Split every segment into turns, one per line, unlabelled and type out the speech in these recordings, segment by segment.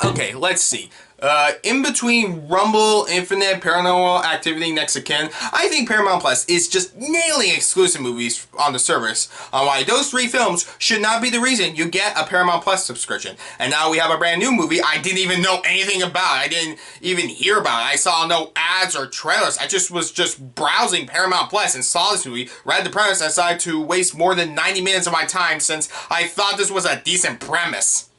Okay, let's see. In between Rumble, Infinite, Paranormal Activity, Next of Kin, I think Paramount Plus is just nailing exclusive movies on the service on why those three films should not be the reason you get a Paramount Plus subscription. And now we have a brand new movie I didn't even know anything about. I didn't even hear about it. I saw no ads or trailers. I was just browsing Paramount Plus and saw this movie, read the premise, and decided to waste more than 90 minutes of my time since I thought this was a decent premise.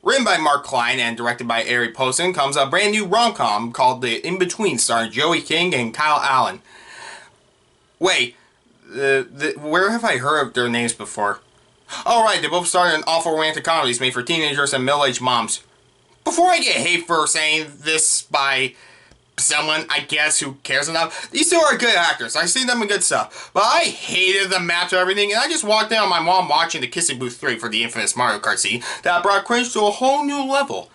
Written by Mark Klein and directed by Ari Poston comes a brand new rom-com called The In-Between, starring Joey King and Kyle Allen. Wait, where have I heard of their names before? Oh right, they both starred in awful romantic comedies made for teenagers and middle-aged moms. Before I get hate for saying this by someone, I guess, who cares enough, these two are good actors. I've seen them in good stuff. But I hated the map to everything, and I just walked in on my mom watching the Kissing Booth 3 for the infamous Mario Kart scene that brought cringe to a whole new level.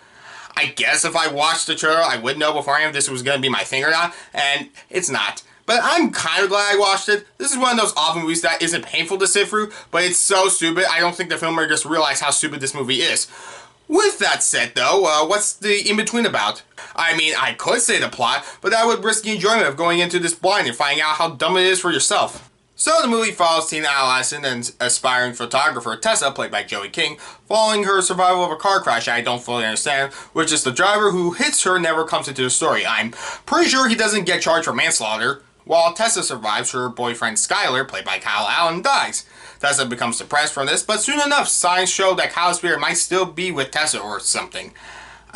I guess if I watched the trailer, I would know beforehand if this was going to be my thing or not, and it's not. But I'm kind of glad I watched it. This is one of those awful movies that isn't painful to sit through, but it's so stupid, I don't think the filmmakers realize how stupid this movie is. With that said, though, what's the in-between about? I mean, I could say the plot, but that would risk the enjoyment of going into this blind and finding out how dumb it is for yourself. So the movie follows teen adolescent and aspiring photographer Tessa, played by Joey King, following her survival of a car crash I don't fully understand, which is the driver who hits her never comes into the story. I'm pretty sure he doesn't get charged for manslaughter. While Tessa survives, her boyfriend Skylar, played by Kyle Allen, dies. Tessa becomes depressed from this, but soon enough, signs show that Kyle's spirit might still be with Tessa or something.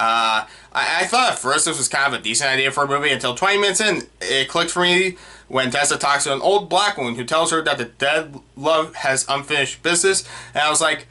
I thought at first this was kind of a decent idea for a movie until 20 minutes in, it clicked for me when Tessa talks to an old black woman who tells her that the dead love has unfinished business, and I was like,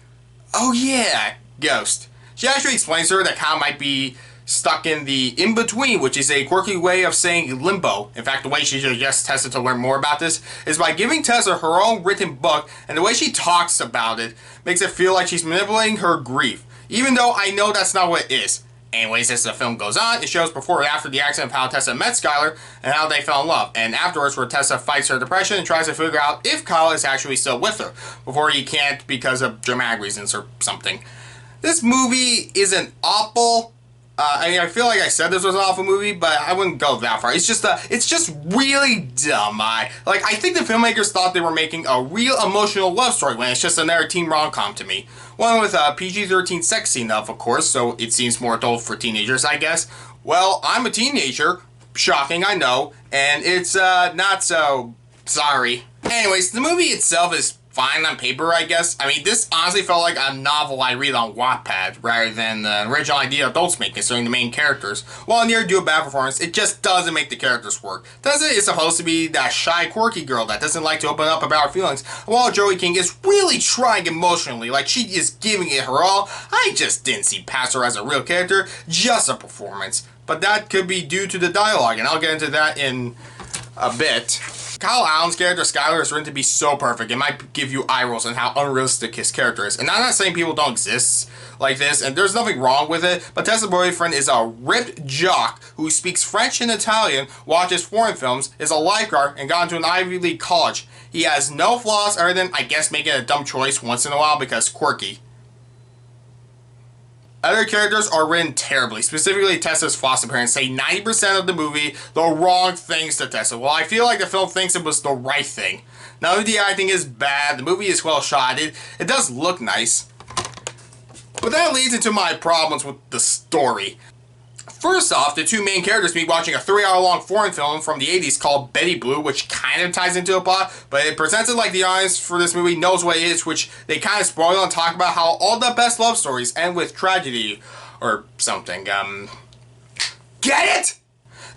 oh yeah, ghost. She actually explains to her that Kyle might be stuck in the in-between, which is a quirky way of saying limbo. In fact, the way she suggests Tessa to learn more about this is by giving Tessa her own written book, and the way she talks about it makes it feel like she's manipulating her grief, even though I know that's not what it is. Anyways, as the film goes on, it shows before and after the accident of how Tessa met Skylar and how they fell in love, and afterwards where Tessa fights her depression and tries to figure out if Kyle is actually still with her, before he can't because of dramatic reasons or something. This movie isn't awful. I mean, I feel like I said this was an awful movie, but I wouldn't go that far. It's just really dumb. I think the filmmakers thought they were making a real emotional love story when it's just another teen rom-com to me. One with a PG-13 sex scene of course, so it seems more adult for teenagers, I guess. Well, I'm a teenager. Shocking, I know. And it's, not so sorry. Anyways, the movie itself is fine on paper, I guess. I mean, this honestly felt like a novel I read on Wattpad, rather than the original idea adults make concerning the main characters. While near do a bad performance, it just doesn't make the characters work. Tessa is supposed to be that shy, quirky girl that doesn't like to open up about her feelings, while Joey King is really trying emotionally, like she is giving it her all. I just didn't see past her as a real character, just a performance. But that could be due to the dialogue, and I'll get into that in a bit. Kyle Allen's character, Skylar, is written to be so perfect, it might give you eye rolls on how unrealistic his character is. And I'm not saying people don't exist like this, and there's nothing wrong with it, but Tessa's boyfriend is a ripped jock who speaks French and Italian, watches foreign films, is a lifeguard, and got into an Ivy League college. He has no flaws other than, I guess, making a dumb choice once in a while because quirky. Other characters are written terribly, specifically Tessa's foster parents say 90% of the movie the wrong things to Tessa. Well, I feel like the film thinks it was the right thing. None of the acting is bad, the movie is well shot, it does look nice. But that leads into my problems with the story. First off, the two main characters meet watching a 3-hour-long foreign film from the 80s called Betty Blue, which kind of ties into a plot, but it presents it like the audience for this movie knows what it is, which they kind of spoil and talk about how all the best love stories end with tragedy or something. Get it?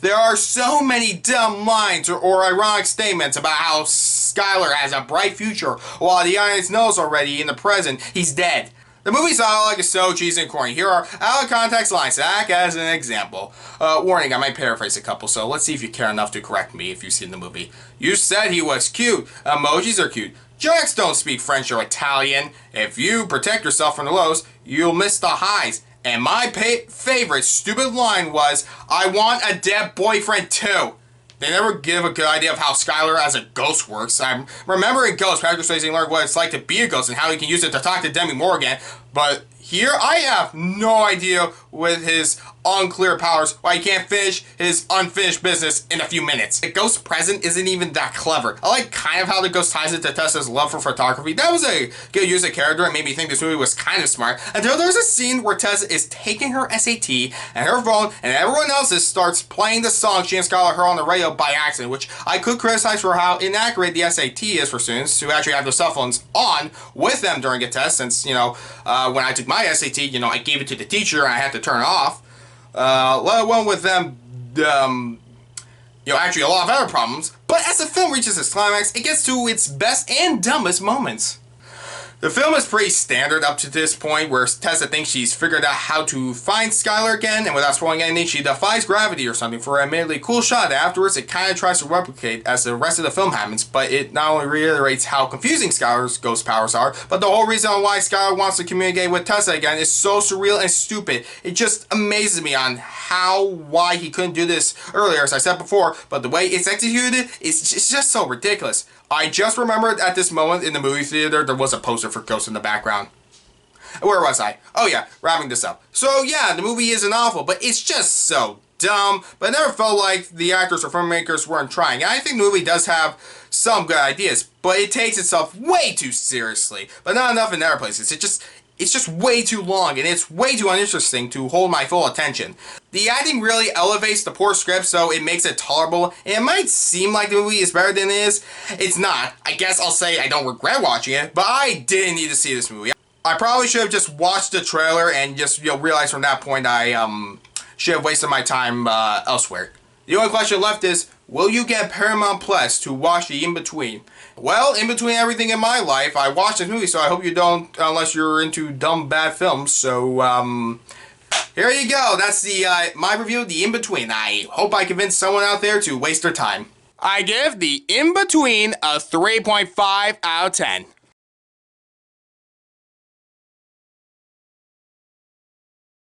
There are so many dumb lines or ironic statements about how Skylar has a bright future, while the audience knows already in the present he's dead. The movie's dialogue is so cheesy and corny. Here are out of context lines to act as an example. Warning, I might paraphrase a couple, so let's see if you care enough to correct me if you've seen the movie. You said he was cute. Emojis are cute. Jocks don't speak French or Italian. If you protect yourself from the lows, you'll miss the highs. And my favorite stupid line was, I want a dead boyfriend too. They never give a good idea of how Skylar as a ghost works. I remember in Ghost, Patrick Swayze learned what it's like to be a ghost and how he can use it to talk to Demi Moore again. But here, I have no idea with his unclear powers why he can't finish his unfinished business in a few minutes. The ghost present isn't even that clever. I like kind of how the ghost ties into Tessa's love for photography. That was a good use of character and made me think this movie was kind of smart. Until there's a scene where Tessa is taking her SAT and her phone and everyone else's starts playing the song she and Skylar heard on the radio by accident, which I could criticize for how inaccurate the SAT is for students who actually have their cell phones on with them during a test, since, when I took my SAT, I gave it to the teacher and I had to turn it off. Let alone with them, actually a lot of other problems. But as the film reaches its climax, it gets to its best and dumbest moments. The film is pretty standard up to this point, where Tessa thinks she's figured out how to find Skylar again, and without spoiling anything, she defies gravity or something for an admittedly cool shot that afterwards it kind of tries to replicate as the rest of the film happens, but it not only reiterates how confusing Skylar's ghost powers are, but the whole reason why Skylar wants to communicate with Tessa again is so surreal and stupid. It just amazes me on why he couldn't do this earlier, as I said before, but the way it's executed is just so ridiculous. I just remembered at this moment in the movie theater there was a poster for Ghost in the background. Where was I? Oh yeah, wrapping this up. So yeah, the movie isn't awful, but it's just so dumb, but it never felt like the actors or filmmakers weren't trying. And I think the movie does have some good ideas, but it takes itself way too seriously, but not enough in other places. It's just way too long, and it's way too uninteresting to hold my full attention. The acting really elevates the poor script, so it makes it tolerable, and it might seem like the movie is better than it is. It's not. I guess I'll say I don't regret watching it, but I didn't need to see this movie. I probably should have just watched the trailer and just, realized from that point I, should have wasted my time, elsewhere. The only question left is, will you get Paramount Plus to watch the in-between? Well, in between everything in my life, I watched this movie, so I hope you don't, unless you're into dumb, bad films. So, here you go. That's the, my review of The In-Between. I hope I convinced someone out there to waste their time. I give The In-Between a 3.5 out of 10.